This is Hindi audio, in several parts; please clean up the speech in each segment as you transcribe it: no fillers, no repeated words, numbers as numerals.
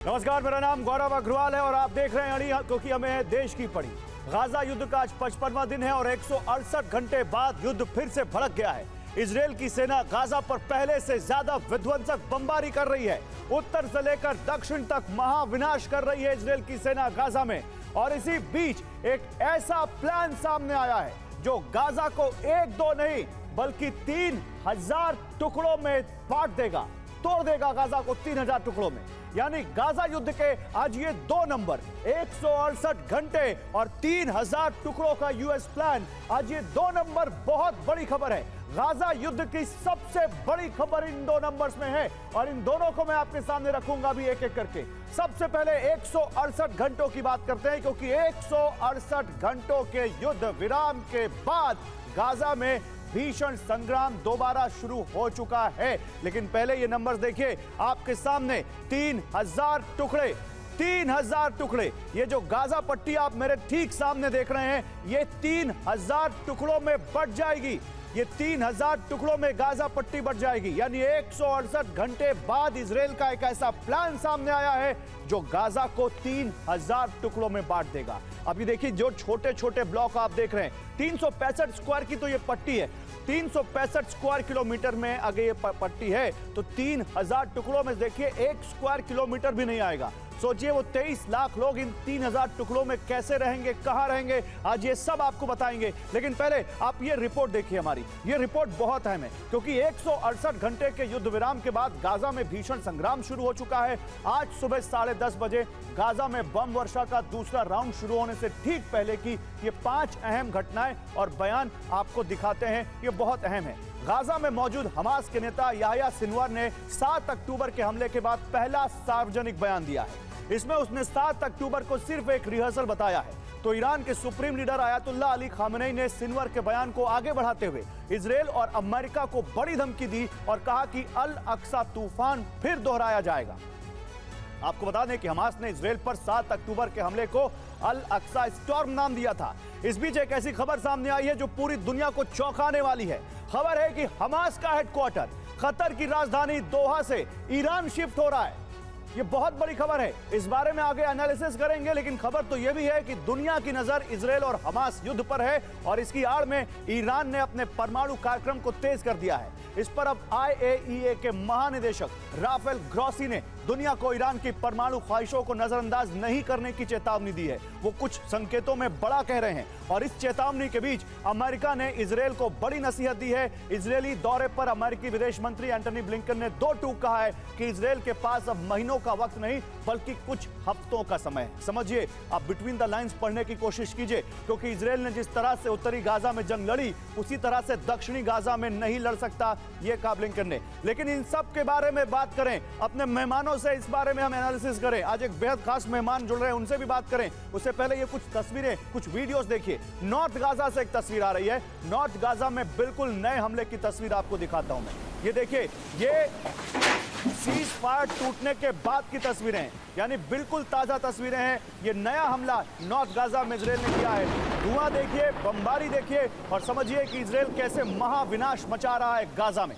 नमस्कार, मेरा नाम गौरव अग्रवाल है और आप देख रहे हैं अड़ी, क्योंकि हमें है देश की पड़ी। गाजा युद्ध का आज 55वां दिन है और 168 घंटे बाद युद्ध फिर से भड़क गया है। इजरायल की सेना गाजा पर पहले से ज्यादा विध्वंसक बमबारी कर रही है। उत्तर से लेकर दक्षिण तक महाविनाश कर रही है इजरायल की सेना गाजा में। और इसी बीच एक ऐसा प्लान सामने आया है जो गाजा को एक दो नहीं बल्कि 3000 टुकड़ों में बांट देगा, तोड़ देगा गाजा को 3000 टुकड़ों में। यानी गाजा युद्ध के आज ये दो नंबर, 168 घंटे और 3000 टुकड़ों का यूएस प्लान। आज ये दो नंबर बहुत बड़ी खबर है। गाजा युद्ध की सबसे बड़ी खबर इन दो नंबर्स में है और इन दोनों को मैं आपके सामने रखूंगा अभी एक एक करके। सबसे पहले 168 घंटों की बात करते हैं, क्योंकि 168 घंटों के युद्ध विराम के बाद गाजा में भीषण संग्राम दोबारा शुरू हो चुका है। लेकिन पहले ये नंबर्स देखिए आपके सामने, 3000 टुकड़े, 3000 टुकड़े। ये जो गाजा पट्टी आप मेरे ठीक सामने देख रहे हैं, ये 3000 टुकड़ों में बट जाएगी। ये 3000 टुकड़ों में गाजा पट्टी बट जाएगी। यानी 168 घंटे बाद इजराइल का एक ऐसा प्लान सामने आया है जो गाजा को 3000 टुकड़ों में बांट देगा। अभी देखिए जो छोटे छोटे ब्लॉक आप देख रहे हैं, 365 स्क्वायर की तो ये पट्टी है। 365 स्क्वायर किलोमीटर में अगर ये पट्टी है तो 3000 टुकड़ों में देखिए 1 स्क्वायर किलोमीटर भी नहीं आएगा। सोचिए वो 23 लाख लोग इन 3000 टुकड़ों में कैसे रहेंगे, कहां रहेंगे, आज ये सब आपको बताएंगे। लेकिन पहले आप ये रिपोर्ट देखिए हमारी। ये रिपोर्ट बहुत अहम है क्योंकि 168 घंटे के युद्ध विराम के बाद गाजा में भीषण संग्राम शुरू हो चुका है। आज सुबह 10:30 बजे गाजा में बम वर्षा का दूसरा राउंड शुरू होने से ठीक पहले की ये 5 अहम घटनाएं और बयान आपको दिखाते हैं। ये बहुत अहम है। गाजा में मौजूद हमास के नेता याह्या सिनवार ने 7 अक्टूबर के हमले के बाद पहला सार्वजनिक बयान दिया है। इसमें उसने 7 अक्टूबर को सिर्फ एक रिहर्सल बताया है। तो ईरान के supreme leader Ayatollah Ali Khamenei ने सिनवार के बयान को आगे बढ़ाते हुए इजरायल और अमेरिका को बड़ी धमकी दी और कहा कि अल अक्सा तूफान फिर दोहराया जाएगा। आपको बता दें कि हमास ने इजरायल पर 7 अक्टूबर के हमले को अल अक्सा स्टॉर्म नाम दिया था। इस बीच एक ऐसी खबर सामने आई है जो पूरी दुनिया को चौंकाने वाली है। खबर है कि हमास का हेडक्वार्टर कतर की राजधानी दोहा से ईरान शिफ्ट हो रहा है। ये बहुत बड़ी खबर है, इस बारे में आगे एनालिसिस करेंगे। लेकिन खबर तो यह भी है कि दुनिया की नजर इजरायल और हमास युद्ध पर है और इसकी आड़ में ईरान ने अपने परमाणु कार्यक्रम को तेज कर दिया है। इस पर अब IAEA के महानिदेशक राफेल ग्रॉसी ने दुनिया को ईरान की परमाणु ख्वाहिशों को नजरअंदाज नहीं करने की चेतावनी दी है। वो कुछ संकेतों में बड़ा कह रहे हैं और इस चेतावनी के बीच अमेरिका ने इजरायल को बड़ी नसीहत दी है। इजरायली दौरे पर अमेरिकी विदेश मंत्री एंटनी ब्लिंकन ने 2 टूक कहा है कि इजरायल के पास अब महीनों का वक्त नहीं बल्कि कुछ हफ्तों का समय है। समझिए, आप बिटवीन द लाइंस पढ़ने की कोशिश कीजिए, क्योंकि इजरायल ने जिस तरह से उत्तरी गाजा में जंग लड़ी उसी तरह से दक्षिणी गाजा में नहीं लड़ सकता, यह कहा ब्लिंकन ने। लेकिन इन सब के बारे में बात करें, अपने मेहमानों से इस बारे में हम एनालिसिस करें। आज एक बेहद खास मेहमान जुड़ रहे हैं, उनसे भी बात करें। उससे पहले ये कुछ तस्वीरें, कुछ वीडियोस देखिए। नॉर्थ गाजा से एक तस्वीर आ रही है। नॉर्थ गाजा में बिल्कुल नए हमले की तस्वीर आपको दिखाता हूं मैं। ये देखिए, ये सीज फायर टूटने के बाद की तस्वीरें हैं, यानी बिल्कुल ताजा तस्वीरें हैं। ये नया हमला नॉर्थ गाजा में इजरायल ने किया है। धुआं देखिए, बमबारी देखिए और समझिए कि इजरायल कैसे महाविनाश मचा रहा है गाजा में।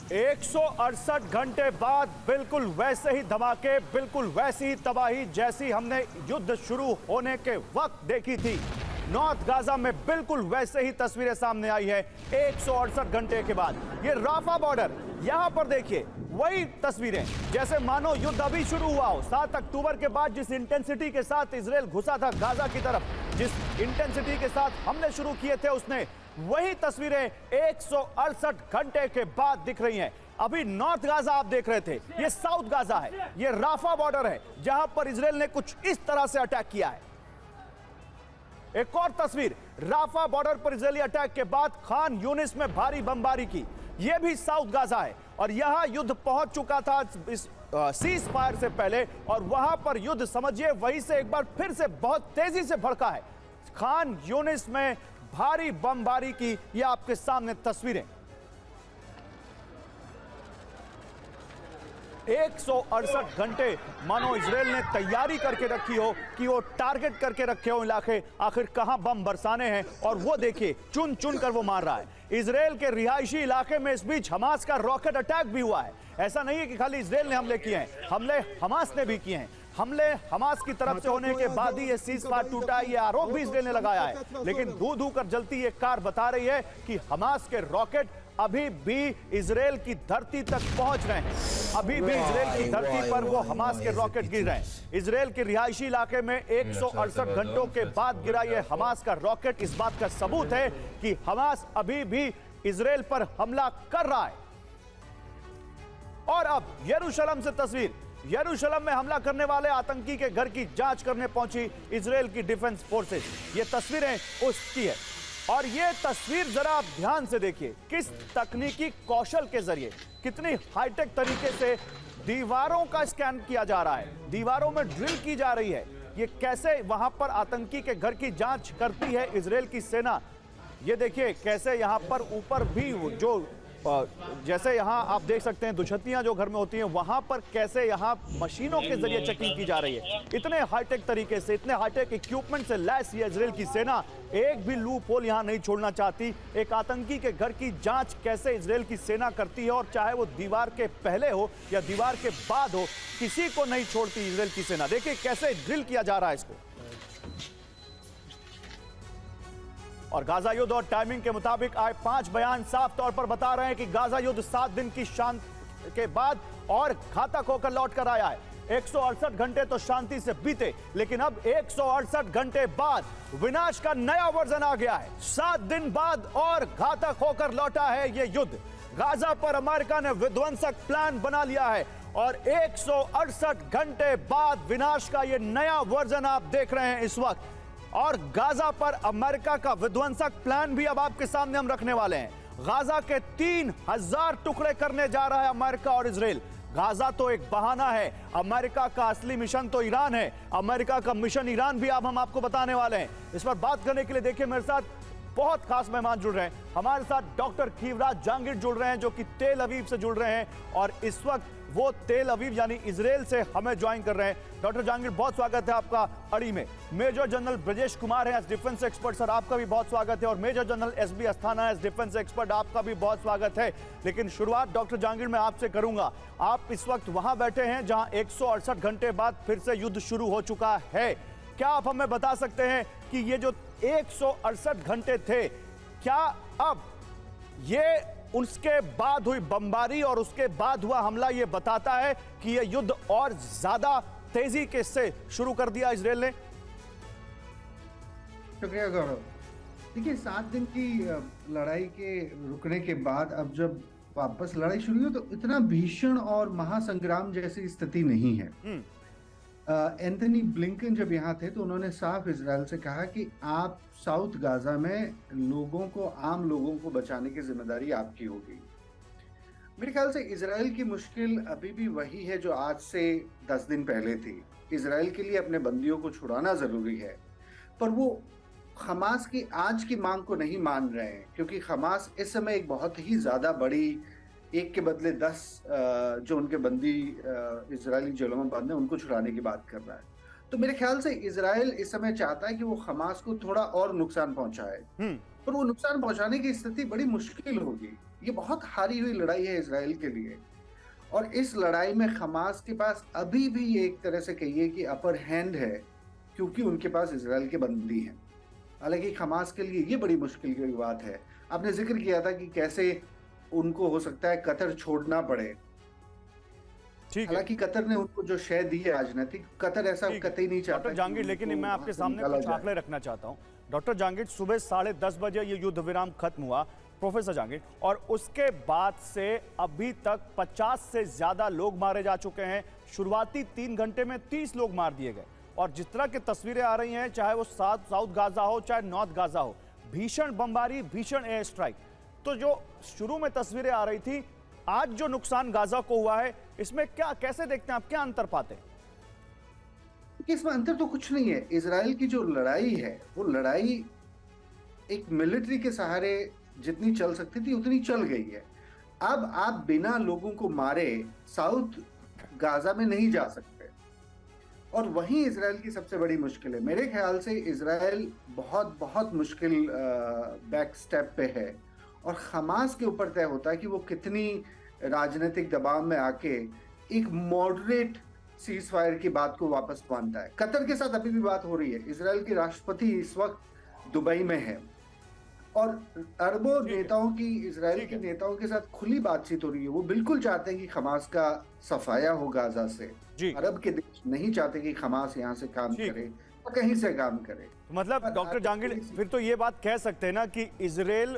एक 168 घंटे बाद बिल्कुल वैसे ही धमाके, बिल्कुल वैसी ही तबाही जैसी हमने युद्ध शुरू होने के वक्त देखी थी। नॉर्थ गाजा में बिल्कुल वैसे ही तस्वीरें सामने आई है 168 घंटे के बाद। ये राफा बॉर्डर, यहां पर देखिए वही तस्वीरें जैसे मानो युद्ध अभी शुरू हुआ हो। 7 अक्टूबर के बाद जिस इंटेंसिटी के साथ इजरायल घुसा था गाजा की तरफ, जिस इंटेंसिटी के साथ हमले शुरू किए थे, उसने वही तस्वीरें 168 घंटे के बाद दिख रही हैं। अभी नॉर्थ गाजा आप देख रहे थे, ये साउथ गाजा है। ये राफा बॉर्डर है जहां पर इजरायल ने कुछ इस तरह से अटैक किया है। एक और तस्वीर, राफा बॉर्डर पर इजरायली अटैक के बाद खान यूनिस में भारी बमबारी की। यह भी साउथ गाजा है और यहां युद्ध पहुंच चुका था इस सीज फायर से पहले और वहां पर युद्ध समझिए वहीं से एक बार फिर से बहुत तेजी से भड़का है। खान यूनिस में भारी बमबारी की ये आपके सामने तस्वीरें। 168 घंटे मानो इजराइल ने तैयारी करके रखी हो कि वो टारगेट करके रखे हो इलाके, आखिर कहां बम बरसाने हैं, और वो देखिए चुन चुन कर वो मार रहा है। इजराइल के रिहायशी इलाके में इस बीच हमास का रॉकेट अटैक भी हुआ है। ऐसा नहीं है कि खाली इजराइल ने हमले किए हैं, हमले हमास ने भी किए हैं। हमले हमास की तरफ से होने के बाद ही ये सीज़फायर टूटा, ये आरोप भी इजराइल ने लगाया है। लेकिन धू धू कर जलती ये कार बता रही है कि हमास के रॉकेट अभी भी इजराइल की धरती तक पहुंच रहे हैं। अभी भी इजराइल की धरती पर वो हमास के रॉकेट गिर रहे हैं। इजराइल के रिहायशी इलाके में 168 घंटों के बाद गिरा ये हमास का रॉकेट इस बात का सबूत है कि हमास अभी भी इजराइल पर हमला कर रहा है। और अब यरूशलेम से तस्वीर। यरूशलेम में हमला करने वाले आतंकी के घर की जांच करने पहुंची इजराइल की डिफेंस फोर्सेस। ये तस्वीरें उसकी है, और ये तस्वीर जरा आप ध्यान से देखिए, किस तकनीकी कौशल के जरिए, कितनी हाईटेक तरीके से दीवारों का स्कैन किया जा रहा है, दीवारों में ड्रिल की जा रही है। ये कैसे वहां पर आतंकी के घर की जांच करती है इजराइल की सेना। ये देखिए कैसे यहां पर ऊपर भी जो जैसे यहां आप देख सकते हैं दुछत्तियां जो घर में होती हैं, वहां पर कैसे यहां मशीनों के जरिए चेकिंग की जा रही है। इतने हाईटेक तरीके से, इतने हाईटेक इक्विपमेंट से लैस ये इजराइल की सेना एक भी लूप होल यहां नहीं छोड़ना चाहती। एक आतंकी के घर की जांच कैसे इजराइल की सेना करती है, और चाहे वो दीवार के पहले हो या दीवार के बाद हो, किसी को नहीं छोड़ती इजराइल की सेना। देखिए कैसे ड्रिल किया जा रहा है इसको। और गाजा युद्ध और टाइमिंग के मुताबिक आए 5 बयान साफ तौर पर बता रहे हैं कि गाजा युद्ध 7 दिन की शांति के बाद और घातक होकर लौट कर आया है। 168 घंटे तो शांति से बीते, लेकिन अब 168 घंटे बाद विनाश का नया वर्जन आ गया है। 7 दिन बाद और घातक होकर लौटा है यह युद्ध। गाजा पर अमेरिका ने विध्वंसक प्लान बना लिया है, और 168 घंटे बाद विनाश का यह नया वर्जन आप देख रहे हैं इस वक्त। और गाजा पर अमेरिका का विध्वंसक प्लान भी अब आपके सामने हम रखने वाले हैं। गाजा के 3000 टुकड़े करने जा रहा है अमेरिका और इजराइल। गाजा तो एक बहाना है, अमेरिका का असली मिशन तो ईरान है। अमेरिका का मिशन ईरान भी अब हम आपको बताने वाले हैं। इस पर बात करने के लिए देखिए मेरे साथ बहुत खास मेहमान जुड़ रहे हैं। हमारे साथ डॉक्टर खीवराज जहांगीर जुड़ रहे हैं, जो कि तेल अवीव से जुड़ रहे हैं, और इस वक्त वो तेल अवीव यानी इजराइल से हमें ज्वाइन कर रहे हैं। डॉक्टर जहांगीर, बहुत स्वागत है आपका अड़ी में। मेजर जनरल ब्रजेश कुमार है एज डिफेंस एक्सपर्ट, सर आपका भी बहुत स्वागत है। और major general S B Asthana as defence expert, आपका भी बहुत स्वागत है। लेकिन शुरुआत डॉक्टर जहांगीर मैं आपसे करूंगा। आप इस वक्त वहां बैठे हैं जहां 168 घंटे बाद फिर से युद्ध शुरू हो चुका है। क्या आप हमें बता सकते हैं कि ये जो 168 घंटे थे, क्या अब ये उसके बाद हुई बमबारी और उसके बाद हुआ हमला ये बताता है कि यह युद्ध और ज्यादा तेजी के से शुरू कर दिया इजराइल ने? शुक्रिया गौरव। देखिए 7 दिन की लड़ाई के रुकने के बाद अब जब वापस लड़ाई शुरू हुई तो इतना भीषण और महासंग्राम जैसी स्थिति नहीं है। एंथनी ब्लिंकन जब यहाँ थे तो उन्होंने साफ इजराइल से कहा कि आप साउथ गाजा में लोगों को, आम लोगों को बचाने की जिम्मेदारी आपकी होगी। मेरे ख्याल से इजराइल की मुश्किल अभी भी वही है जो आज से 10 दिन पहले थी। इजराइल के लिए अपने बंदियों को छुड़ाना जरूरी है, पर वो हमास की आज की मांग को नहीं मान रहे हैं, क्योंकि हमास इस समय एक बहुत ही ज्यादा बड़ी, एक के बदले 10 जो उनके बंदी इजरायली जेलों में बंद है उनको छुड़ाने की बात कर रहा है। तो मेरे ख्याल से इजराइल इस समय चाहता है कि वो हमास को थोड़ा और नुकसान पहुंचाए, पर वो नुकसान पहुंचाने की स्थिति बड़ी मुश्किल होगी। ये बहुत हारी हुई लड़ाई है इजराइल के लिए, और इस लड़ाई में हमास के पास अभी भी एक तरह से कहिए कि अपर हैंड है, क्योंकि उनके पास इजराइल के बंदी हैं। हालांकि हमास के लिए ये बड़ी मुश्किल की बात है। आपने जिक्र किया था कि कैसे उनको हो सकता है कतर छोड़ना पड़े। हालांकि कतर ने उनको जो शय दी है राजनीतिक, कतर ऐसा कतई नहीं चाहता। डॉक्टर जहांगीर, लेकिन मैं आपके सामने कुछ आंकड़े रखना चाहता हूं। डॉक्टर जहांगीर, सुबह 10:30 बजे ये युद्ध विराम खत्म हुआ, प्रोफेसर जहांगीर, और उसके बाद से अभी तक 50 से ज्यादा लोग मारे जा चुके हैं। शुरुआती 3 घंटे में 30 लोग मार दिए गए, और जिस तरह की तस्वीरें आ रही हैं, चाहे वो साउथ गाजा हो चाहे नॉर्थ गाजा हो, भीषण बमबारी, भीषण एयर स्ट्राइक। तो जो शुरू में तस्वीरें आ रही थी, आज जो नुकसान गाजा को हुआ है, इसमें क्या, कैसे देखते हैं आप, क्या अंतर पाते हैं? इसमें अंतर तो कुछ नहीं है। इजराइल की जो लड़ाई है वो लड़ाई एक मिलिट्री के सहारे जितनी चल सकती थी उतनी चल गई है। अब आप बिना लोगों को मारे साउथ गाजा में नहीं जा सकते, और वहीं इजराइल की सबसे बड़ी मुश्किल है। मेरे ख्याल से इजराइल बहुत बहुत मुश्किल बैक स्टेप पे है, और हमास के ऊपर तय होता है कि वो कितनी राजनीतिक दबाव में आके एक मॉडरेट सीज फायर की बात को वापस मानता है। कतर के साथ अभी भी बात हो रही है। इजराइल के राष्ट्रपति इस वक्त दुबई में है, और अरबों नेताओं की, इजराइल के नेताओं के साथ खुली बातचीत हो रही है। वो बिल्कुल चाहते हैं कि हमास का सफाया हो गाजा से। अरब के देश नहीं चाहते कि हमास यहाँ से काम करे या कहीं से काम करे। मतलब डॉक्टर जहांगीर, फिर तो ये बात कह सकते हैं ना कि इजराइल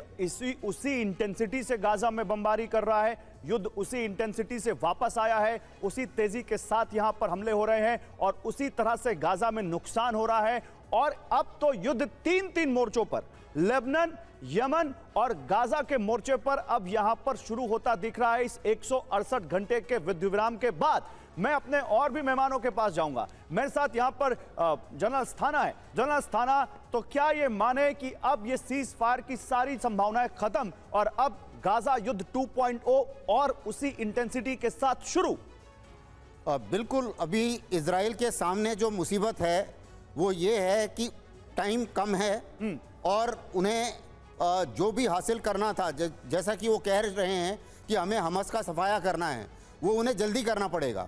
उसी इंटेंसिटी से गाजा में बमबारी कर रहा है, युद्ध उसी इंटेंसिटी से वापस आया है, उसी तेजी के साथ यहां पर हमले हो रहे हैं और उसी तरह से गाजा में नुकसान हो रहा है। और अब तो युद्ध तीन मोर्चों पर, लेबनान, यमन और गाजा के मोर्चे पर अब यहां पर शुरू होता दिख रहा है। इस 168 घंटे के युद्धविराम के बाद मैं अपने और भी मेहमानों के पास जाऊंगा। मेरे साथ यहां पर जनरल अस्थाना है। जनरल अस्थाना, तो क्या ये माने कि अब ये सीज फायर की सारी संभावनाएं खत्म और अब गाजा युद्ध 2.0 और उसी इंटेंसिटी के साथ शुरू? बिल्कुल। अभी इजराइल के सामने जो मुसीबत है वो ये है कि टाइम कम है और उन्हें जो भी हासिल करना था, जैसा कि वो कह रहे हैं कि हमें हमास का सफाया करना है, वो उन्हें जल्दी करना पड़ेगा।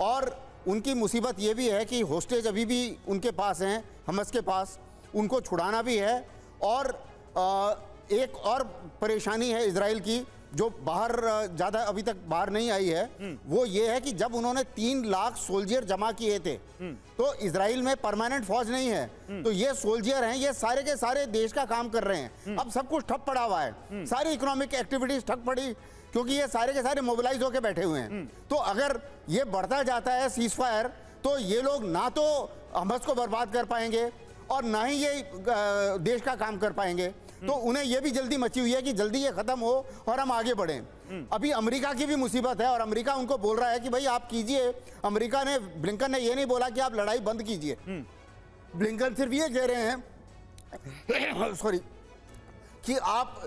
और उनकी मुसीबत ये भी है कि होस्टेज अभी भी उनके पास हैं, हमास के पास, उनको छुड़ाना भी है। और एक और परेशानी है इजराइल की जो बाहर ज़्यादा अभी तक बाहर नहीं आई है, वो ये है कि जब उन्होंने 3 लाख सोल्जर जमा किए थे, तो इजराइल में परमानेंट फौज नहीं है, तो ये सोल्जर हैं, ये सारे के सारे देश का काम कर रहे हैं। अब सब कुछ ठप पड़ा हुआ है, सारी इकोनॉमिक एक्टिविटीज ठप पड़ी, क्योंकि ये सारे के सारे मोबिलाइज होकर बैठे हुए हैं। तो अगर ये बढ़ता जाता है सीज फायर, तो ये लोग ना तो हमास को बर्बाद कर पाएंगे और ना ही ये देश का काम कर पाएंगे। तो उन्हें यह भी जल्दी मची हुई है कि जल्दी ये खत्म हो और हम आगे बढ़ें। अभी अमेरिका की भी मुसीबत है और अमेरिका उनको बोल रहा है कि भाई आप कीजिए। अमेरिका ने, ब्लिंकन ने ये नहीं बोला कि आप लड़ाई बंद कीजिए। ब्लिंकन सिर्फ ये कह रहे हैं सॉरी कि आप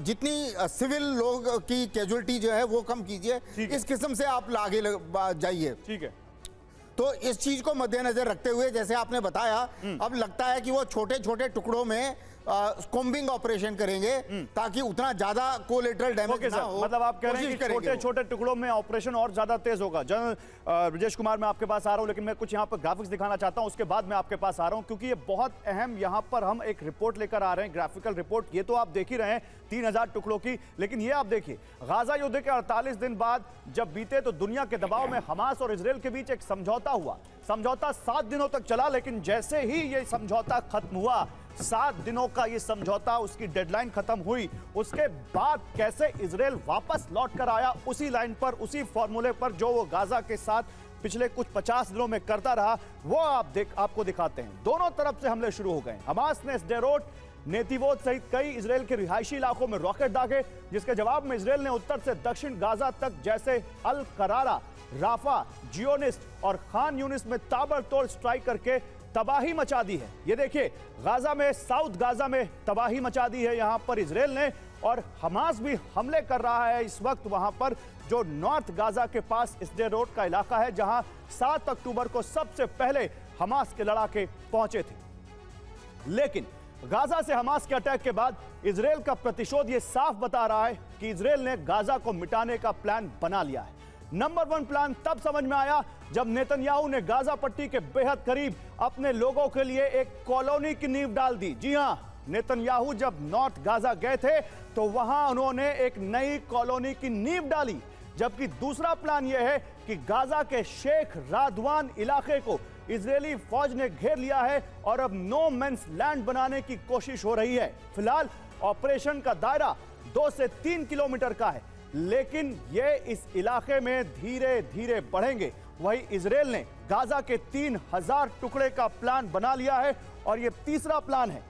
जितनी सिविल लोग की कैजुअलिटी जो है वो कम कीजिए, इस किस्म से आप आगे जाइए। ठीक है। तो इस चीज को मद्देनजर रखते हुए, जैसे आपने बताया, अब लगता है कि वो छोटे छोटे टुकड़ों में कोम्बिंग ऑपरेशन करेंगे ताकि उतना ज्यादा कोलेटरल डैमेज ना हो। मतलब आप कह रहे हैं कि छोटे छोटे टुकड़ों में ऑपरेशन और ज्यादा तेज होगा। जनरल ब्रजेश कुमार, मैं आपके पास आ रहा हूं, लेकिन मैं कुछ यहाँ पर ग्राफिक्स दिखाना चाहता हूं, उसके बाद मैं आपके पास आ रहा हूं, क्योंकि ये बहुत अहम, यहाँ पर हम एक रिपोर्ट लेकर आ रहे हैं, ग्राफिकल रिपोर्ट। ये तो आप देख ही रहे हैं 3000 टुकड़ों की, लेकिन ये आप देखिए, गाजा युद्ध के 48 दिन बाद जब बीते तो दुनिया के दबाव में हमास और इजराइल के बीच एक समझौता हुआ। समझौता 7 दिनों तक चला, लेकिन जैसे ही ये समझौता खत्म हुआ, 7 दिनों का ये समझौता, उसकी डेडलाइन खत्म हुई, उसके बाद कैसे इजराइल वापस लौट कर आया उसी लाइन पर, उसी फॉर्मूले पर जो वो गाजा के साथ पिछले कुछ 50 दिनों में करता रहा, वो आपको दिखाते हैं। दोनों तरफ से हमले शुरू हो गए। हमास ने स्डेरोट, नेतिवोत सहित कई इजराइल के रिहायशी इलाकों में रॉकेट दागे, जिसके जवाब में इजराइल ने उत्तर से दक्षिण गाजा तक, जैसे अल करारा, राफा, जियोनिस्ट और खान यूनिस में ताबड़तोड़ स्ट्राइक करके तबाही मचा दी है। ये देखिए, गाजा में, साउथ गाजा में तबाही मचा दी है यहां पर इजराइल ने, और हमास भी हमले कर रहा है इस वक्त वहां पर, जो नॉर्थ गाजा के पास स्डेरोट का इलाका है, जहां 7 अक्टूबर को सबसे पहले हमास के लड़ाके पहुंचे थे। लेकिन गाजा से हमास के अटैक के बाद इजराइल का प्रतिशोध ये साफ बता रहा है कि इजराइल ने गाजा को मिटाने का प्लान बना लिया है। नंबर 1 प्लान तब समझ में आया जब नेतन्याहू ने गाजा पट्टी के बेहद करीब अपने लोगों के लिए एक कॉलोनी की नींव डाल दी। जी हां, नेतन्याहू जब नॉर्थ गाजा गए थे तो वहां उन्होंने एक नई कॉलोनी की नींव डाली। जबकि दूसरा प्लान यह है कि गाजा के शेख रादवान इलाके को इजरायली फौज ने घेर लिया है और अब नो मैंस लैंड बनाने की कोशिश हो रही है। फिलहाल ऑपरेशन का दायरा 2 से 3 किलोमीटर का है, लेकिन ये इस इलाके में धीरे धीरे बढ़ेंगे। वही इजराइल ने गाजा के 3000 टुकड़े का प्लान बना लिया है और ये तीसरा प्लान है,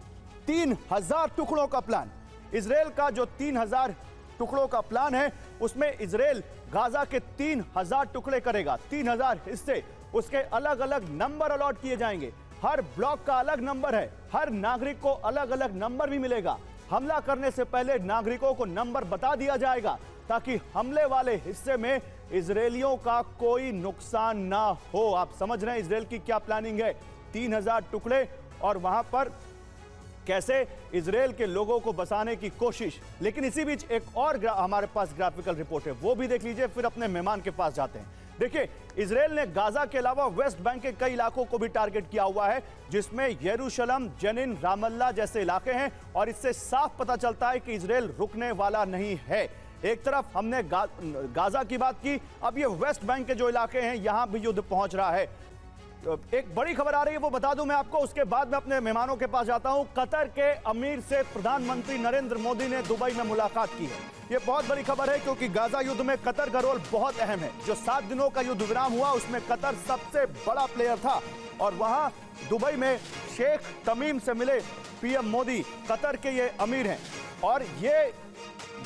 3000 टुकड़ों का प्लान। इजराइल का जो 3000 टुकड़ों का प्लान है, उसमें इजराइल गाजा के 3000 टुकड़े करेगा, 3000 हिस्से, उसके अलग अलग नंबर अलॉट किए जाएंगे। हर ब्लॉक का अलग नंबर है, हर नागरिक को अलग अलग नंबर भी मिलेगा। हमला करने से पहले नागरिकों को नंबर बता दिया जाएगा ताकि हमले वाले हिस्से में इजरायलियों का कोई नुकसान ना हो। आप समझ रहे हैं इजरायल की क्या प्लानिंग है। 3000 टुकड़े और वहां पर कैसे इजरायल के लोगों को बसाने की कोशिश। लेकिन इसी बीच एक और हमारे पास ग्राफिकल रिपोर्ट है, वो भी देख लीजिए, फिर अपने मेहमान के पास जाते हैं। देखिए, इजरायल ने गाजा के अलावा वेस्ट बैंक के कई इलाकों को भी टारगेट किया हुआ है, जिसमें यरूशलेम, जनीन, रामल्ला जैसे इलाके हैं। और इससे साफ पता चलता है कि इजरायल रुकने वाला नहीं है। एक तरफ हमने गाजा की बात की, अब ये वेस्ट बैंक के जो इलाके हैं यहां भी युद्ध पहुंच रहा है। एक बड़ी खबर आ रही है, वो बता दूं मैं आपको, उसके बाद मैं अपने मेहमानों के पास जाता हूं। कतर के अमीर से प्रधानमंत्री नरेंद्र मोदी ने दुबई में मुलाकात की है। ये बहुत बड़ी खबर है क्योंकि गाजा युद्ध में कतर का रोल बहुत अहम है। जो 7 दिनों का युद्ध विराम हुआ उसमें कतर सबसे बड़ा प्लेयर था और वहां दुबई में शेख तमीम से मिले पीएम मोदी। कतर के ये अमीर हैं और ये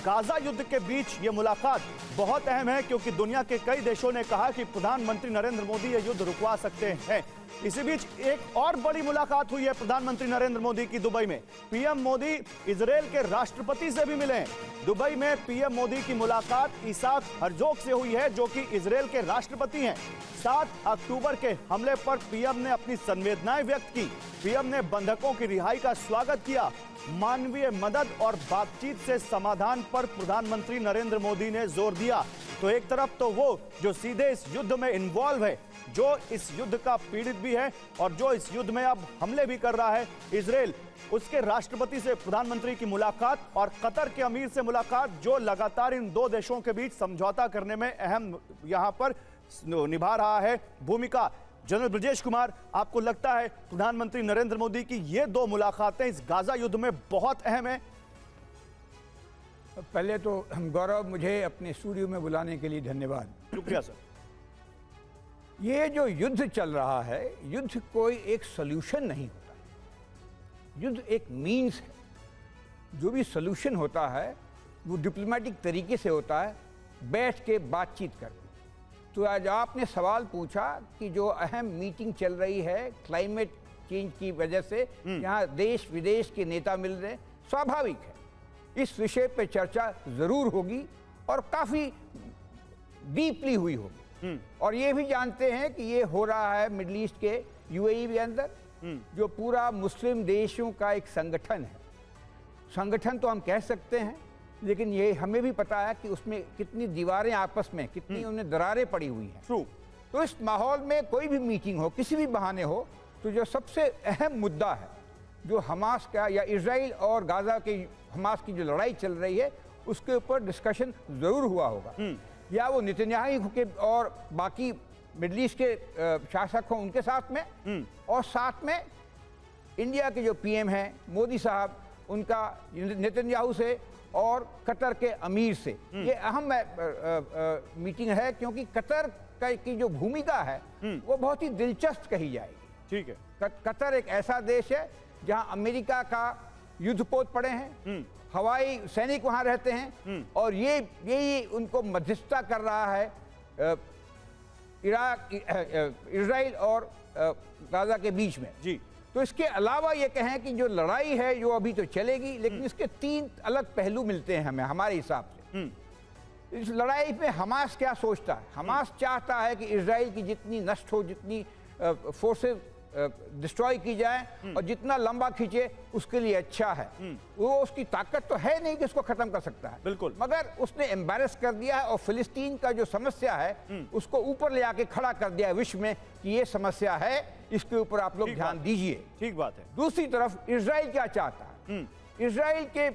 गाजा युद्ध के बीच ये मुलाकात बहुत अहम है क्योंकि दुनिया के कई देशों ने कहा कि प्रधानमंत्री नरेंद्र मोदी ये युद्ध रुकवा सकते हैं। इसी बीच एक और बड़ी मुलाकात हुई है प्रधानमंत्री नरेंद्र मोदी की दुबई में। पीएम मोदी इजरायल के राष्ट्रपति से भी मिले हैं। दुबई में पीएम मोदी की मुलाकात इसाक हरजोग से हुई है, जो कि इजरायल के राष्ट्रपति हैं। 7 अक्टूबर के हमले पर पीएम ने अपनी संवेदनाएं व्यक्त की। पीएम ने बंधकों की रिहाई का स्वागत किया। मानवीय मदद और बातचीत से समाधान पर प्रधानमंत्री नरेंद्र मोदी ने जोर दिया। तो एक तरफ तो वो जो सीधे इस युद्ध में इन्वॉल्व है, जो इस युद्ध का पीड़ित भी है और जो इस युद्ध में अब हमले भी कर रहा है इजरायल, उसके राष्ट्रपति से प्रधानमंत्री की मुलाकात और कतर के अमीर से मुलाकात, जो लगातार इन दो देशों के बीच समझौता करने में अहम यहां पर निभा रहा है भूमिका। जनरल ब्रजेश कुमार, आपको लगता है प्रधानमंत्री नरेंद्र मोदी की ये 2 मुलाकातें इस गाजा युद्ध में बहुत अहम है? पहले तो गौरव, मुझे अपने स्टूडियो में बुलाने के लिए धन्यवाद। शुक्रिया सर। ये जो युद्ध चल रहा है, युद्ध कोई एक सॉल्यूशन नहीं होता, युद्ध एक मीन्स है। जो भी सॉल्यूशन होता है वो डिप्लोमेटिक तरीके से होता है, बैठ के बातचीत करके। तो आज आपने सवाल पूछा कि जो अहम मीटिंग चल रही है क्लाइमेट चेंज की वजह से, यहाँ देश विदेश के नेता मिल रहे, स्वाभाविक है इस विषय पे चर्चा जरूर होगी और काफी डीपली हुई होगी। और ये भी जानते हैं कि ये हो रहा है मिडिल ईस्ट के यूएई के अंदर, जो पूरा मुस्लिम देशों का एक संगठन है। संगठन तो हम कह सकते हैं, लेकिन ये हमें भी पता है कि उसमें कितनी दीवारें आपस में, कितनी उन्हें दरारें पड़ी हुई हैं। ट्रू। तो इस माहौल में कोई भी मीटिंग हो, किसी भी बहाने हो, तो जो सबसे अहम मुद्दा है, जो हमास का या इजराइल और गाजा के हमास की जो लड़ाई चल रही है, उसके ऊपर डिस्कशन जरूर हुआ होगा। या वो नेतन्याहू के और बाकी मिडिल ईस्ट के शासक हों उनके साथ में, और साथ में इंडिया के जो पीएम हैं मोदी साहब, उनका नेतन्याहू से और कतर के अमीर से ये अहम मीटिंग है, क्योंकि कतर की जो भूमिका है वो बहुत ही दिलचस्प कही जाएगी। ठीक है। कतर एक ऐसा देश है जहां अमेरिका का युद्धपोत पड़े हैं, हवाई सैनिक वहां रहते हैं, और ये उनको मध्यस्थता कर रहा है इजराइल और गाजा के बीच में। जी। तो इसके अलावा ये कहें कि जो लड़ाई है जो अभी तो चलेगी, लेकिन इसके 3 अलग पहलू मिलते हैं हमें हमारे हिसाब से। इस लड़ाई में हमास क्या सोचता है? हमास चाहता है कि इजराइल की जितनी नष्ट हो, जितनी फोर्सेस डिस्ट्रॉय की जाए और जितना लंबा खींचे उसके लिए अच्छा है। वो उसकी ताकत तो है नहीं कि उसको खत्म कर सकता है, बिल्कुल, मगर उसने एम्बैरस कर दिया है और फिलिस्तीन का जो समस्या है उसको ऊपर ले आके खड़ा कर दिया है विश्व में कि ये समस्या है, इसके ऊपर आप लोग ध्यान दीजिए। ठीक बात है। दूसरी तरफ इजराइल क्या चाहता है? इजराइल के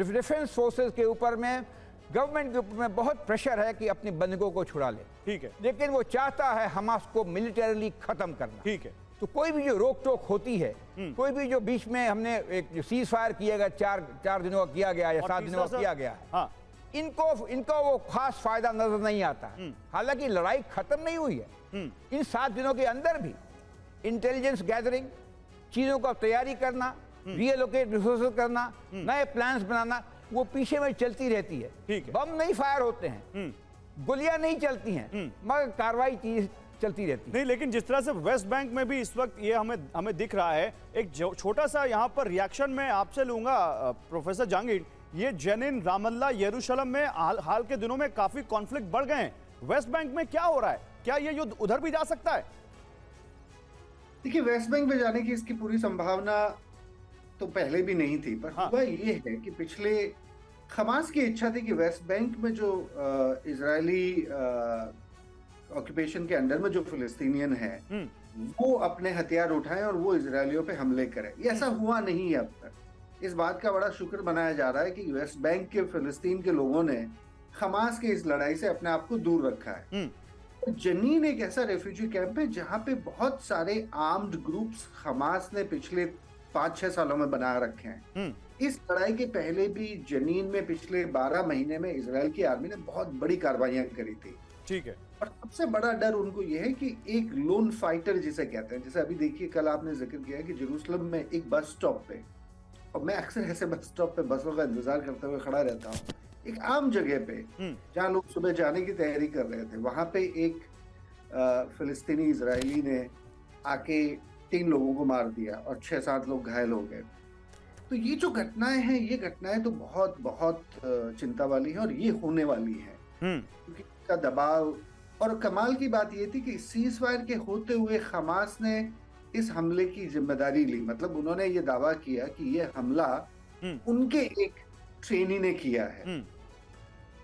डिफेंस फोर्सेस के ऊपर में, गवर्नमेंट के ऊपर में बहुत प्रेशर है कि अपने बंधकों को छुड़ा ले। ठीक है। लेकिन वो चाहता है हमास को मिलिटरीली खत्म करना। ठीक है। तो कोई भी जो रोक टोक होती है, कोई भी जो बीच में हमने एक जो सीज फायर किया गया, 4 दिनों का किया गया या 7 दिनों का किया गया है, हाँ, इनको वो खास फायदा नजर नहीं आता है। हालांकि लड़ाई खत्म नहीं हुई है। इन 7 दिनों के अंदर भी इंटेलिजेंस गैदरिंग, चीजों का तैयारी करना, रीएलोकेट रिसोर्सेज करना, नए प्लान्स बनाना, वो पीछे में चलती रहती है। ठीक है। बम नहीं फायर होते हैं, गोलियां नहीं चलती हैं, मगर कार्रवाई चलती रहती है। नहीं, लेकिन जिस तरह से वेस्ट बैंक में भी इस वक्त ये हमें दिख रहा है, एक छोटा सा यहाँ पर रिएक्शन मैं आपसे लूंगा प्रोफेसर जहांगीर। ये जेनिन, रामल्ला, यरूशलेम में हाल के दिनों में काफी कॉन्फ्लिक्ट बढ़ गए हैं। वेस्ट बैंक में क्या हो रहा है? क्या ये युद्ध उधर भी जा सकता है? देखिए, वेस्ट बैंक में जाने की इसकी पूरी संभावना तो पहले भी नहीं थी, पर हुआ ये है कि पिछले हमास की इच्छा थी कि वेस्ट बैंक में जो इजरायली ऑक्यूपेशन के अंडर में जो फिलिस्तीनियन है वो अपने हथियार उठाएं और वो इजरायलियों पे हमले करें। ये ऐसा हुआ नहीं है अब तक। इस बात का बड़ा शुक्र मनाया जा रहा है कि वेस्ट बैंक के फिलिस्तीन के लोगों ने हमास की इस लड़ाई से अपने आप को दूर रखा है। जनीन एक ऐसा रेफ्यूजी कैंप है जहां पे बहुत सारे आर्म्ड ग्रुप्स हमास ने पिछले 5-6 सालों में बना रखे हैं। इस लड़ाई के पहले भी जनीन में पिछले 12 महीने में इजराइल की आर्मी ने बहुत बड़ी कार्रवाइयां करी थी। ठीक है। और सबसे बड़ा डर उनको यह है कि एक लोन फाइटर जिसे कहते हैं, जैसे अभी देखिए कल आपने जिक्र किया कि जेरूसलम में एक बस स्टॉप पे, और मैं अक्सर ऐसे बस स्टॉप पे बसों का इंतजार करते हुए खड़ा रहता हूँ, एक आम जगह पे जहाँ लोग सुबह जाने की तैयारी कर रहे थे, वहां पे एक फिलिस्तीनी इजरायली ने आके 3 लोगों को मार दिया और 6-7 लोग घायल हो गए। तो ये जो घटनाएं हैं, ये घटनाएं तो बहुत बहुत चिंता वाली है और ये होने वाली है, क्योंकि इसका दबाव। और कमाल की बात ये थी कि सीज फायर के होते हुए हमास ने इस हमले की जिम्मेदारी ली। मतलब उन्होंने ये दावा किया कि ये हमला उनके एक ट्रेनी ने किया है।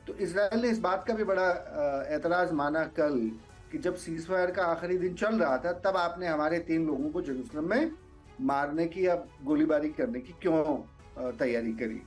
तो इजराइल ने इस बात का भी बड़ा एतराज माना कल कि जब सीज फायर का आखिरी दिन चल रहा था, तब आपने हमारे 3 लोगों को जेरूसलम में मारने की या गोलीबारी करने की क्यों तैयारी करी।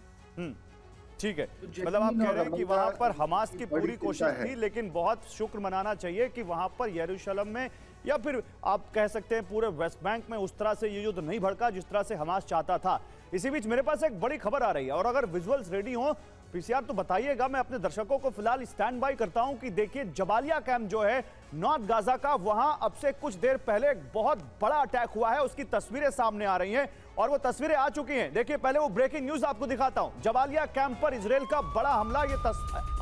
ठीक है, मतलब आप कह रहे हैं कि वहां पर हमास की पूरी कोशिश थी, लेकिन बहुत शुक्र मनाना चाहिए कि वहां पर यरूशलेम में या फिर आप कह सकते हैं पूरे वेस्ट बैंक में उस तरह से ये युद्ध नहीं भड़का जिस तरह से हमास चाहता था। इसी बीच मेरे पास एक बड़ी खबर आ रही है, और अगर विजुअल्स रेडी हो पीसीआर तो बताइएगा। मैं अपने दर्शकों को फिलहाल स्टैंड बाय करता हूं कि देखिए जबालिया कैंप जो है नॉर्थ गाजा का, वहां अब से कुछ देर पहले एक बहुत बड़ा अटैक हुआ है, उसकी तस्वीरें सामने आ रही हैं और वो तस्वीरें आ चुकी हैं। देखिए पहले वो ब्रेकिंग न्यूज आपको दिखाता हूं। जबालिया कैंप पर इजराइल का बड़ा हमला, ये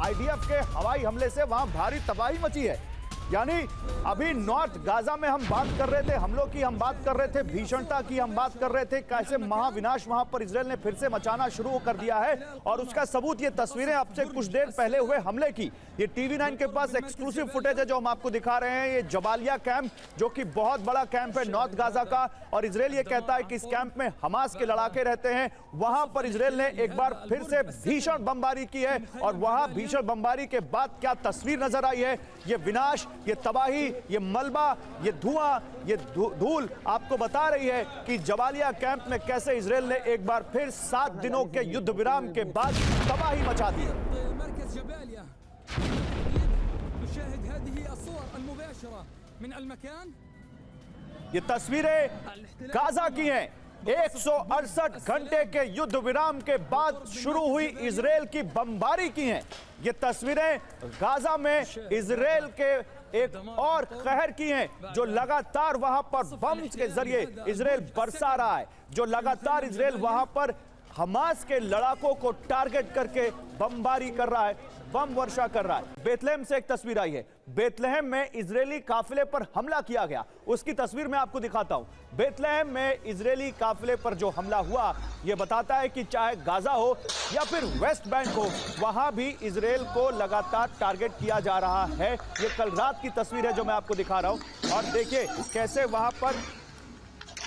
आईडीएफ के हवाई हमले से वहां भारी तबाही मची है। यानी अभी नॉर्थ गाजा में हम बात कर रहे थे हमलों की, हम बात कर रहे थे भीषणता की, हम बात कर रहे थे कैसे महाविनाश वहां पर इजराइल ने फिर से मचाना शुरू कर दिया है, और उसका सबूत ये तस्वीरें अब से कुछ देर पहले हुए हमले की। ये टीवी9 के पास एक्सक्लूसिव फुटेज है जो हम आपको दिखा रहे हैं। ये जबालिया कैंप जो कि बहुत बड़ा कैंप है नॉर्थ गाजा का, और इजराइल ये कहता है कि इस कैंप में हमास के लड़ाके रहते हैं। वहां पर इजराइल ने एक बार फिर से भीषण बमबारी की है, और वहां भीषण बमबारी के बाद क्या तस्वीर नजर आई है, ये विनाश, ये तबाही, ये मलबा, ये धुआं, ये धूल आपको बता रही है कि जबालिया कैंप में कैसे इजराइल ने एक बार फिर 7 दिनों के युद्ध विराम के बाद तबाही मचा दी। ये तस्वीरें गाजा की हैं। 168 घंटे के युद्ध विराम के बाद शुरू हुई इजराइल की बमबारी की हैं। ये तस्वीरें गाजा में इजराइल के एक और कहर की हैं, जो लगातार वहां पर बम के जरिए इजराइल बरसा रहा है, जो लगातार इजराइल वहां पर हमास के लड़ाकों को टारगेट करके बमबारी कर रहा है, बम वर्षा कर रहा है। बेथलेहम से एक तस्वीर आई है, बेथलेहम में इजरायली काफिले पर हमला किया गया, उसकी तस्वीर मैं आपको दिखाता हूं। बेथलेहम में इजरायली काफिले पर जो हमला हुआ, यह बताता है कि चाहे गाजा हो या फिर वेस्ट बैंक हो, वहां भी इजराइल को लगातार टारगेट किया जा रहा है। यह कल रात की तस्वीर है जो मैं आपको दिखा रहा हूं, और देखिए कैसे वहां पर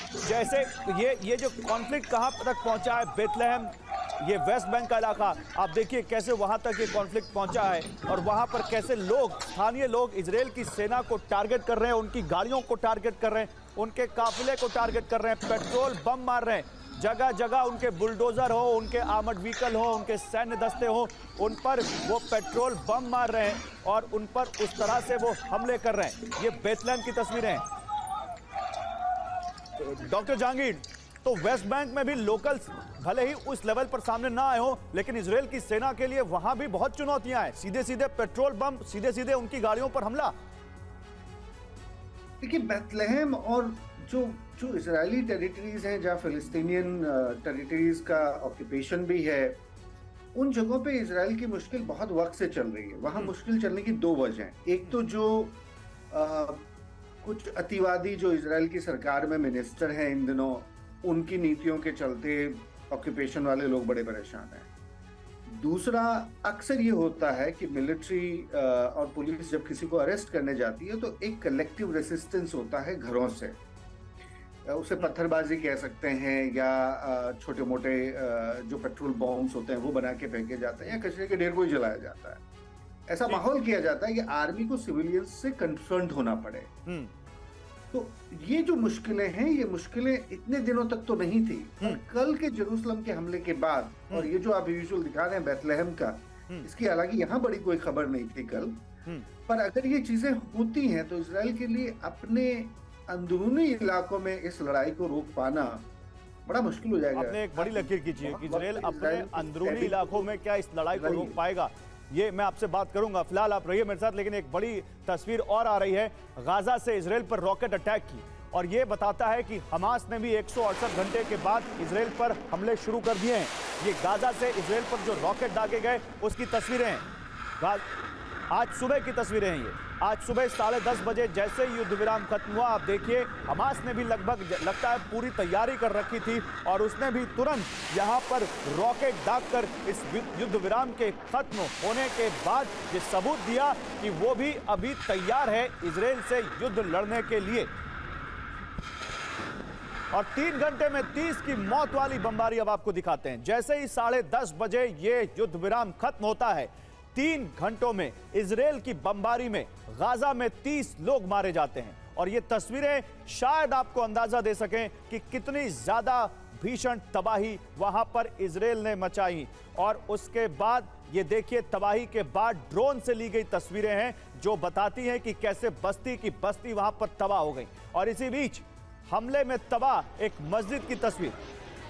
जैसे ये जो कॉन्फ्लिक्ट कहां तक पहुंचा है, बेथलेहम, ये वेस्ट बैंक का इलाका, आप देखिए कैसे वहां तक ये कॉन्फ्लिक्ट पहुंचा है, और वहां पर कैसे लोग, स्थानीय लोग इजराइल की सेना को टारगेट कर रहे हैं, उनकी गाड़ियों को टारगेट कर रहे हैं, उनके काफिले को टारगेट कर रहे हैं, पेट्रोल बम मार रहे हैं। जगह जगह उनके बुलडोजर हो, उनके आर्मर्ड व्हीकल हो, उनके सैन्य दस्ते हो, उन पर वो पेट्रोल बम मार रहे हैं और उन पर उस तरह से वो हमले कर रहे हैं। ये बेथलेहम की तस्वीरें हैं। डॉक्टर जहांगीर, तो वेस्ट बैंक में भी लोकल्स भले ही उस लेवल पर सामने ना आए हो, लेकिन इजराइल की सेना के लिए वहां भी बहुत चुनौतियां हैं। सीधे सीधे पेट्रोल बम, सीधे सीधे उनकी गाड़ियों पर हमला। देखिए बेथलेहम और जो इजरायली टेरिटरीज हैं, जहाँ फिलिस्तीनियन टेरिटरीज का ऑक्यूपेशन भी है, उन जगहों पे इजराइल की मुश्किल बहुत वक्त से चल रही है। वहां मुश्किल चलने की 2 वजह हैं। एक तो जो कुछ अतिवादी जो इजराइल की सरकार में मिनिस्टर हैं इन दिनों, उनकी नीतियों के चलते ऑक्यूपेशन वाले लोग बड़े परेशान हैं। दूसरा, अक्सर ये होता है कि मिलिट्री और पुलिस जब किसी को अरेस्ट करने जाती है तो एक कलेक्टिव रेसिस्टेंस होता है घरों से। उसे पत्थरबाजी कह सकते हैं या छोटे मोटे जो पेट्रोल बॉम्ब्स होते हैं वो बना के फेंके जाते हैं या कचरे के ढेर को ही जलाया जाता है। ऐसा माहौल किया जाता है कि आर्मी को सिविलियंस से कन्फ्रंट होना पड़े। तो ये जो मुश्किलें हैं, ये मुश्किलें इतने दिनों तक तो नहीं थी, और कल के जेरूसलम के हमले के बाद, और ये जो आप विजुअल दिखा रहे हैं बेथलेहम का, इसकी हालांकि यहाँ बड़ी कोई खबर नहीं थी कल, पर अगर ये चीजें होती हैं तो इजराइल के लिए अपने अंदरूनी इलाकों में इस लड़ाई को रोक पाना बड़ा मुश्किल हो जाएगा। आपने एक बड़ी लकीर खींची है कि इजराइल अपने अंदरूनी इलाकों में क्या इस लड़ाई को रोक पाएगा, ये मैं आपसे बात करूंगा। फिलहाल आप रहिए मेरे साथ, लेकिन एक बड़ी तस्वीर और आ रही है गाजा से इजराइल पर रॉकेट अटैक की, और ये बताता है कि हमास ने भी 168 घंटे के बाद इजराइल पर हमले शुरू कर दिए हैं। ये गाजा से इजराइल पर जो रॉकेट दागे गए उसकी तस्वीरें हैं, आज सुबह की तस्वीरें हैं। ये आज सुबह 10:30 बजे जैसे ही युद्ध विराम खत्म हुआ, आप देखिए हमास ने भी लगभग लगता है पूरी तैयारी कर रखी थी, और उसने भी तुरंत यहाँ पर रॉकेट दागकर इस युद्ध विराम के खत्म होने के बाद ये सबूत दिया कि वो भी अभी तैयार है इजराइल से युद्ध लड़ने के लिए। और 3 घंटे में 30 की मौत वाली बमबारी अब आपको दिखाते हैं। जैसे ही 10:30 बजे ये युद्ध विराम खत्म होता है, 3 घंटों में इजराइल की बमबारी में गाजा में 30 लोग मारे जाते हैं। और ये तस्वीरें शायद आपको अंदाजा दे सकें कि कितनी ज्यादा भीषण तबाही वहां पर इजराइल ने मचाई। और उसके बाद ये देखिए, तबाही के बाद ड्रोन से ली गई तस्वीरें हैं जो बताती हैं कि कैसे बस्ती की बस्ती वहां पर तबाह हो गई। और इसी बीच हमले में तबाह एक मस्जिद की तस्वीर।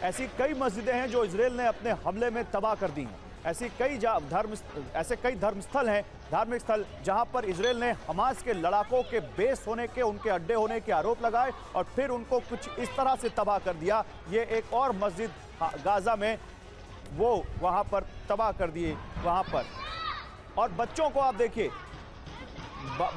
ऐसी कई मस्जिदें हैं जो इजराइल ने अपने हमले में तबाह कर दी हैं। ऐसे कई धर्मस्थल हैं, धार्मिक स्थल, जहां पर इजराइल ने हमास के लड़ाकों के बेस होने के, उनके अड्डे होने के आरोप लगाए और फिर उनको कुछ इस तरह से तबाह कर दिया। ये एक और मस्जिद गाजा में वो वहां पर तबाह कर दिए वहां पर। और बच्चों को आप देखिए,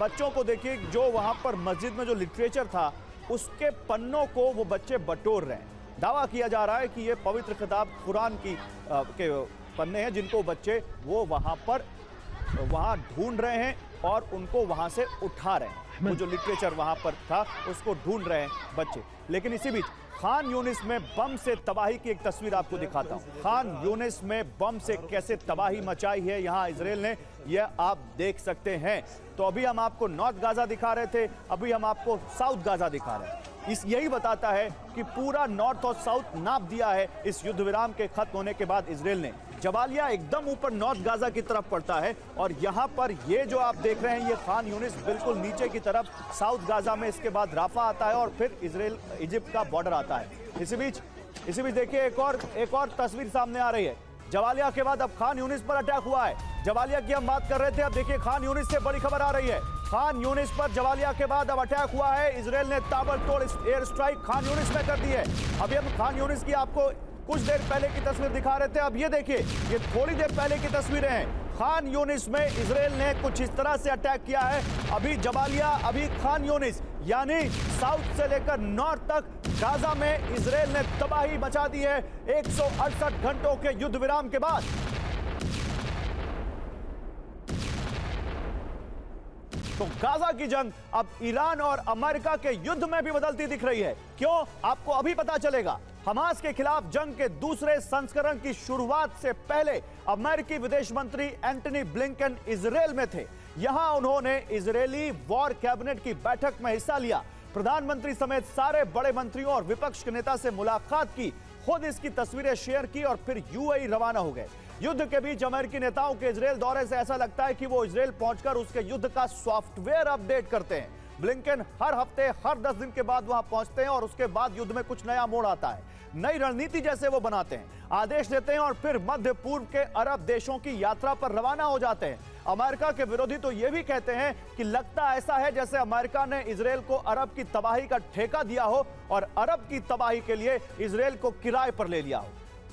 बच्चों को देखिए जो वहां पर मस्जिद में जो लिटरेचर था उसके पन्नों को वो बच्चे बटोर रहे हैं। दावा किया जा रहा है कि ये पवित्र किताब कुरान की के पन्ने हैं जिनको बच्चे वो वहां ढूंढ रहे हैं और उनको वहां से उठा रहे हैं। वो जो लिटरेचर वहां पर था उसको ढूंढ रहे हैं बच्चे। लेकिन इसी बीच खान यूनिस में बम से तबाही की एक तस्वीर आपको दिखाता हूं। खान यूनिस में बम से कैसे तबाही मचाई है यहां इजराइल ने, यह आप देख सकते हैं। तो अभी हम आपको नॉर्थ गाजा दिखा रहे थे, अभी हम आपको साउथ गाजा दिखा रहे हैं। यही बताता है कि पूरा नॉर्थ और साउथ नाप दिया है इस युद्ध विराम के खत्म होने के बाद इजराइल ने। जबालिया एकदम ऊपर नॉर्थ गाजा की तरफ पड़ता है, और यहाँ पर ये जो आप देख रहे हैं ये खान यूनिस बिल्कुल नीचे की तरफ साउथ गाजा में, इसके बाद राफा आता है और फिर इजराइल इजिप्ट का बॉर्डर आता है। इसी बीच देखिए एक और तस्वीर सामने आ रही है। जबालिया के बाद अब खान यूनिस पर अटैक हुआ है। जबालिया की हम बात कर रहे थे, अब देखिए खान यूनिस से बड़ी खबर आ रही है। खान यूनिस पर जबालिया के बाद अब अटैक हुआ है। इजराइल ने ताबड़तोड़ एयर स्ट्राइक खान यूनिस में कर दी है। अभी हम खान यूनिस की आपको कुछ देर पहले की तस्वीर दिखा रहे थे, अब ये देखिए ये थोड़ी देर पहले की तस्वीरें हैं। खान यूनिस में इजराइल ने कुछ इस तरह से अटैक किया है। अभी जबालिया, अभी खान यूनिस, यानी साउथ से लेकर नॉर्थ तक गाजा में इजराइल ने तबाही मचा दी है 168 घंटों के युद्ध विराम के बाद। तो गाजा की जंग अब ईरान और अमेरिका के युद्ध में भी बदलती दिख रही है। क्यों, आपको अभी पता चलेगा। हमास के खिलाफ जंग के दूसरे संस्करण की शुरुआत से पहले अमेरिकी विदेश मंत्री एंटनी ब्लिंकन इजराइल में थे। यहां उन्होंने इजरायली वॉर कैबिनेट की बैठक में हिस्सा लिया, प्रधानमंत्री समेत सारे बड़े मंत्रियों और विपक्ष के नेता से मुलाकात की, खुद इसकी तस्वीरें शेयर की और फिर यूएई रवाना हो गए। युद्ध के बीच अमेरिकी नेताओं के इजराइल दौरे से ऐसा लगता है कि वो इजराइल पहुंचकर उसके युद्ध का सॉफ्टवेयर अपडेट करते हैं। ब्लिंकन हर हफ्ते, हर 10 दिन के बाद वहां पहुंचते हैं और उसके बाद युद्ध में कुछ नया मोड़ आता है, नई रणनीति जैसे वो बनाते हैं, आदेश देते हैं और फिर मध्य पूर्व के अरब देशों की यात्रा पर रवाना हो जाते हैं। अमेरिका के विरोधी तो ये भी कहते हैं कि लगता ऐसा है जैसे अमेरिका ने इजराइल को अरब की तबाही का ठेका दिया हो और अरब की तबाही के लिए इजराइल को किराए पर ले लिया हो।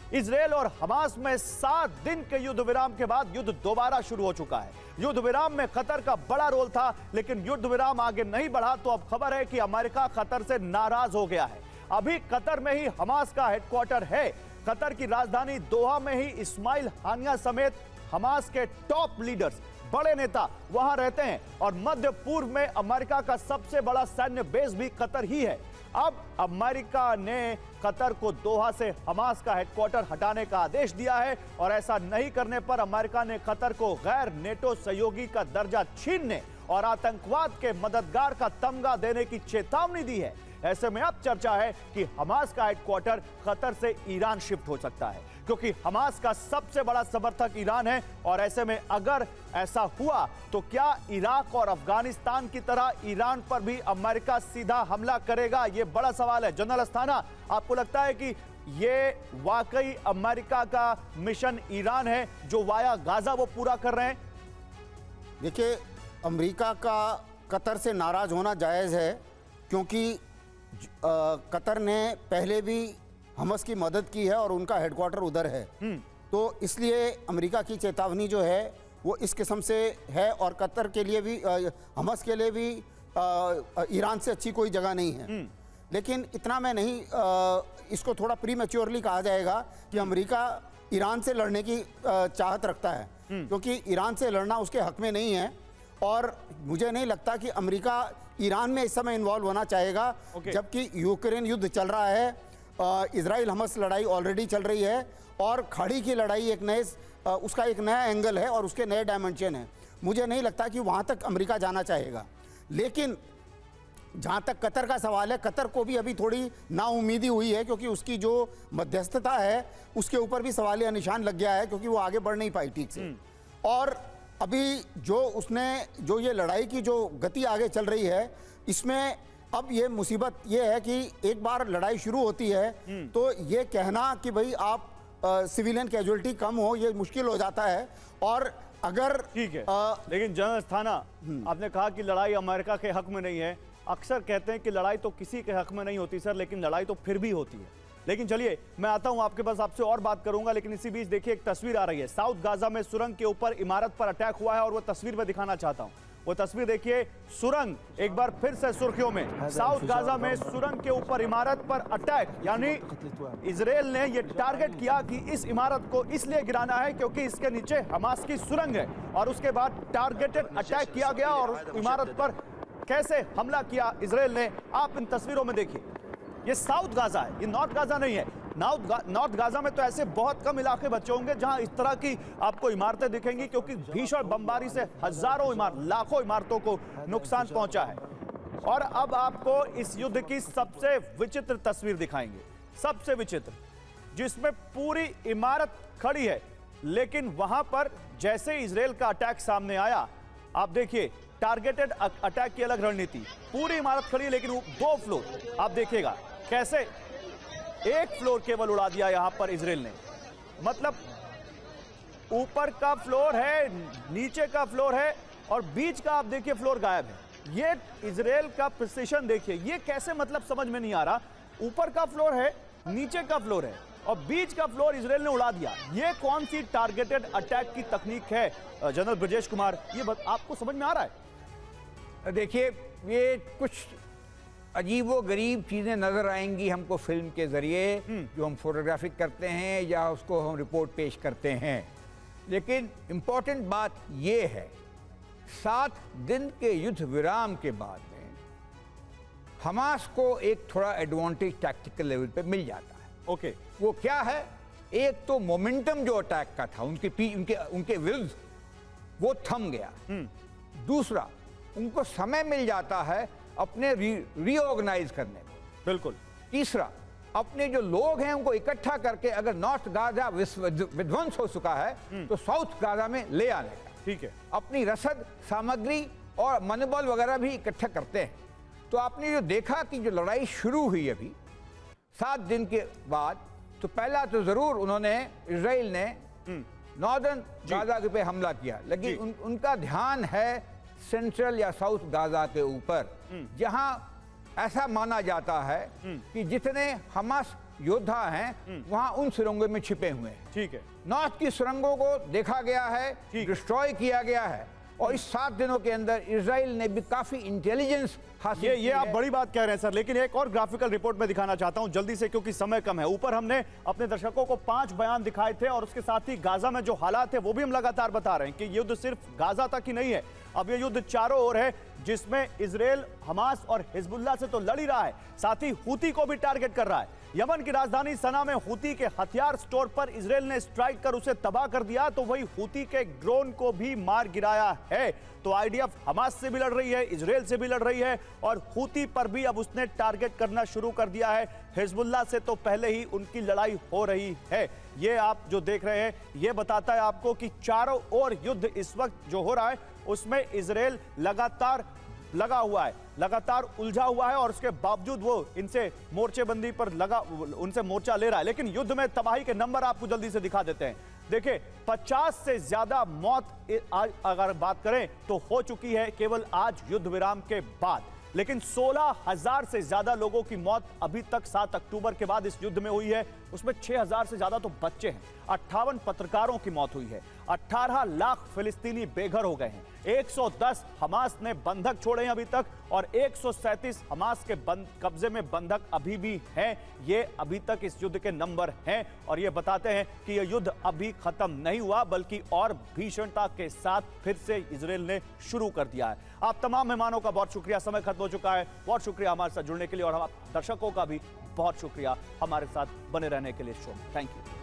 इजरायल और हमास में 7 दिन के युद्ध विराम के बाद युद्ध दोबारा शुरू हो चुका है। युद्ध विराम में कतर का बड़ा रोल था, लेकिन युद्ध विराम आगे नहीं बढ़ा तो अब खबर है कि अमेरिका कतर से नाराज हो गया है। अभी कतर में ही हमास का हेडक्वार्टर है। कतर की राजधानी दोहा में ही इस्माइल हानिया समेत हमास के टॉप लीडर्स, बड़े नेता वहां रहते हैं और मध्य पूर्व में अमेरिका का सबसे बड़ा सैन्य बेस भी कतर ही है। अब अमेरिका ने कतर को दोहा से हमास का हेडक्वार्टर हटाने का आदेश दिया है और ऐसा नहीं करने पर अमेरिका ने कतर को गैर नेटो सहयोगी का दर्जा छीनने और आतंकवाद के मददगार का तमगा देने की चेतावनी दी है। ऐसे में अब चर्चा है कि हमास का हेडक्वार्टर कतर से ईरान शिफ्ट हो सकता है, क्योंकि हमास का सबसे बड़ा समर्थक ईरान है। और ऐसे में अगर ऐसा हुआ तो क्या इराक और अफगानिस्तान की तरह ईरान पर भी अमेरिका सीधा हमला करेगा? यह बड़ा सवाल है। जनरल अस्थाना, आपको लगता है कि ये वाकई अमेरिका का मिशन ईरान है जो वाया गाजा वो पूरा कर रहे हैं? देखिए, अमेरिका का कतर से नाराज होना जायज़ है, क्योंकि कतर ने पहले भी हमास की मदद की है और उनका हेडक्वार्टर उधर है। तो इसलिए अमेरिका की चेतावनी जो है वो इस किस्म से है और कतर के लिए भी, हमास के लिए भी ईरान से अच्छी कोई जगह नहीं है। लेकिन इतना मैं नहीं, इसको थोड़ा प्रीमैच्योरली कहा जाएगा कि अमेरिका ईरान से लड़ने की चाहत रखता है, क्योंकि ईरान से लड़ना उसके हक में नहीं है। और मुझे नहीं लगता कि अमेरिका ईरान में इस समय इन्वॉल्व होना चाहेगा, जबकि यूक्रेन युद्ध चल रहा है, इजराइल हमास लड़ाई ऑलरेडी चल रही है और खाड़ी की लड़ाई एक नए, उसका एक नया एंगल है और उसके नए डायमेंशन है। मुझे नहीं लगता कि वहाँ तक अमेरिका जाना चाहेगा। लेकिन जहाँ तक कतर का सवाल है, कतर को भी अभी थोड़ी नाउमीदी हुई है, क्योंकि उसकी जो मध्यस्थता है उसके ऊपर भी सवालिया निशान लग गया है, क्योंकि वो आगे बढ़ नहीं पाई ठीक से। और अभी जो ये लड़ाई की जो गति आगे चल रही है, इसमें अब ये मुसीबत ये है कि एक बार लड़ाई शुरू होती है तो ये कहना कि भाई आप सिविलियन कैजुअलिटी कम हो, ये मुश्किल हो जाता है। और अगर ठीक है, लेकिन जनरल अस्थाना, आपने कहा कि लड़ाई अमेरिका के हक में नहीं है। अक्सर कहते हैं कि लड़ाई तो किसी के हक में नहीं होती सर, लेकिन लड़ाई तो फिर भी होती है। लेकिन चलिए, मैं आता हूं आपके पास, आपसे और बात करूंगा, लेकिन इसी बीच देखिए एक तस्वीर आ रही है। साउथ गाजा में सुरंग के ऊपर इमारत पर अटैक हुआ है और वो तस्वीर मैं दिखाना चाहता हूं। वो तस्वीर देखिए, सुरंग एक बार फिर से सुर्खियों में। साउथ गाजा में सुरंग के ऊपर इमारत पर अटैक, यानी इजरायल ने यह टारगेट किया कि इस इमारत को इसलिए गिराना है क्योंकि इसके नीचे हमास की सुरंग है, और उसके बाद टारगेटेड अटैक किया गया और इमारत पर कैसे हमला किया इजरायल ने, आप इन तस्वीरों में देखिए। ये साउथ गाजा है, ये नॉर्थ गाजा नहीं है। नॉर्थ गाजा में तो ऐसे बहुत कम इलाके बचे होंगे जहां इस तरह की आपको इमारतें दिखेंगी, क्योंकि भीषण बमबारी से लाखों इमारतों को नुकसान पहुंचा है। और अब आपको इस युद्ध की सबसे विचित्र तस्वीर दिखाएंगे, सबसे विचित्र, जिसमें पूरी इमारत खड़ी है, लेकिन वहां पर जैसे इजरायल का अटैक सामने आया, आप देखिए टारगेटेड अटैक की अलग रणनीति। पूरी इमारत खड़ी है, लेकिन 2 फ्लोर आप देखिएगा कैसे, एक फ्लोर केवल उड़ा दिया यहां पर इजरायल ने। मतलब ऊपर का फ्लोर है, नीचे का फ्लोर है और बीच का आप देखिए फ्लोर गायब है। ये इजरायल का प्रिसिशन देखिए, ये कैसे, मतलब समझ में नहीं आ रहा। ऊपर का फ्लोर है, नीचे का फ्लोर है और बीच का फ्लोर इजरायल ने उड़ा दिया। ये कौन सी टारगेटेड अटैक की तकनीक है जनरल ब्रजेश कुमार, ये आपको समझ में आ रहा है? देखिए, ये कुछ अजीबो गरीब चीज़ें नज़र आएंगी हमको फिल्म के ज़रिए, जो हम फोटोग्राफिक करते हैं या उसको हम रिपोर्ट पेश करते हैं। लेकिन इम्पॉर्टेंट बात ये है, 7 दिन के युद्ध विराम के बाद में हमास को एक थोड़ा एडवांटेज टैक्टिकल लेवल पे मिल जाता है। ओके, वो क्या है? एक तो मोमेंटम जो अटैक का था उनके विरुद्ध, वो थम गया। दूसरा, उनको समय मिल जाता है अपने रीऑर्गेनाइज करने को। बिल्कुल। तीसरा, अपने जो लोग हैं उनको इकट्ठा करके, अगर नॉर्थ गाजा विध्वंस हो चुका है तो साउथ गाजा में ले आने का, ठीक है, अपनी रसद सामग्री और मनोबल वगैरह भी इकट्ठा करते हैं। तो आपने जो देखा कि जो लड़ाई शुरू हुई अभी 7 दिन के बाद, तो पहला तो जरूर उन्होंने, इजराइल ने नॉर्दर्न गाजा पे हमला किया, लेकिन उनका ध्यान है सेंट्रल या साउथ गाजा के ऊपर, जहां ऐसा माना जाता है कि जितने हमास योद्धा हैं वहां उन सुरंगों में छिपे हुए हैं। ठीक है, नॉर्थ की सुरंगों को देखा गया है, डिस्ट्रॉय किया गया है, और इस 7 दिनों के अंदर इजराइल ने भी काफी इंटेलिजेंस हासिल ये की आप है। बड़ी बात कह रहे हैं सर, लेकिन एक और ग्राफिकल रिपोर्ट में दिखाना चाहता हूं जल्दी से, क्योंकि समय कम है। ऊपर हमने अपने दर्शकों को 5 बयान दिखाए थे, और उसके साथ ही गाजा में जो हालात है वो भी हम लगातार बता रहे हैं कि युद्ध सिर्फ गाजा तक ही नहीं है, अब ये युद्ध चारों ओर है, जिसमें इजराइल हमास और हिजबुल्लाह से तो लड़ ही रहा है, साथ ही हूती को भी टारगेट कर रहा है। यमन की राजधानी सना में हूती के हथियार स्टोर पर इजराइल ने स्ट्राइक कर उसे तबाह कर दिया, तो वही हूती के ड्रोन को भी मार गिराया है। तो आईडीएफ हमास से भी लड़ रही है, इजराइल से भी लड़ रही है, और हूती पर भी अब उसने टारगेट करना शुरू कर दिया है। हिजबुल्लाह से तो पहले ही उनकी लड़ाई हो रही है। ये आप जो देख रहे हैं ये बताता है आपको कि चारों ओर युद्ध इस वक्त जो हो रहा है उसमें इजराइल लगातार लगा हुआ है, लगातार उलझा हुआ है, और उसके बावजूद वो इनसे मोर्चेबंदी पर लगा, उनसे मोर्चा ले रहा है। लेकिन युद्ध में तबाही के नंबर आपको जल्दी से दिखा देते हैं। देखिए 50 से ज्यादा मौत अगर बात करें तो हो चुकी है केवल आज युद्ध विराम के बाद, लेकिन 16,000 से ज्यादा लोगों की मौत अभी तक 7 अक्टूबर के बाद इस युद्ध में हुई है। उसमें 6,000 से ज्यादा तो बच्चे हैं, 58 पत्रकारों की मौत हुई है, 18 लाख फिलिस्तीनी बेघर हो गए हैं, 110 हमास ने बंधक छोड़े हैं अभी तक, और 137 हमास के कब्जे में बंधक अभी भी हैं। ये अभी तक इस युद्ध के नंबर हैं, और ये बताते हैं कि यह युद्ध अभी खत्म नहीं हुआ, बल्कि और भीषणता के साथ फिर से इजराइल ने शुरू कर दिया है। आप तमाम मेहमानों का बहुत शुक्रिया, समय खत्म हो चुका है, बहुत शुक्रिया हमारे साथ जुड़ने के लिए, और हम दर्शकों का भी बहुत शुक्रिया हमारे साथ बने रहने के लिए शो में। Thank you.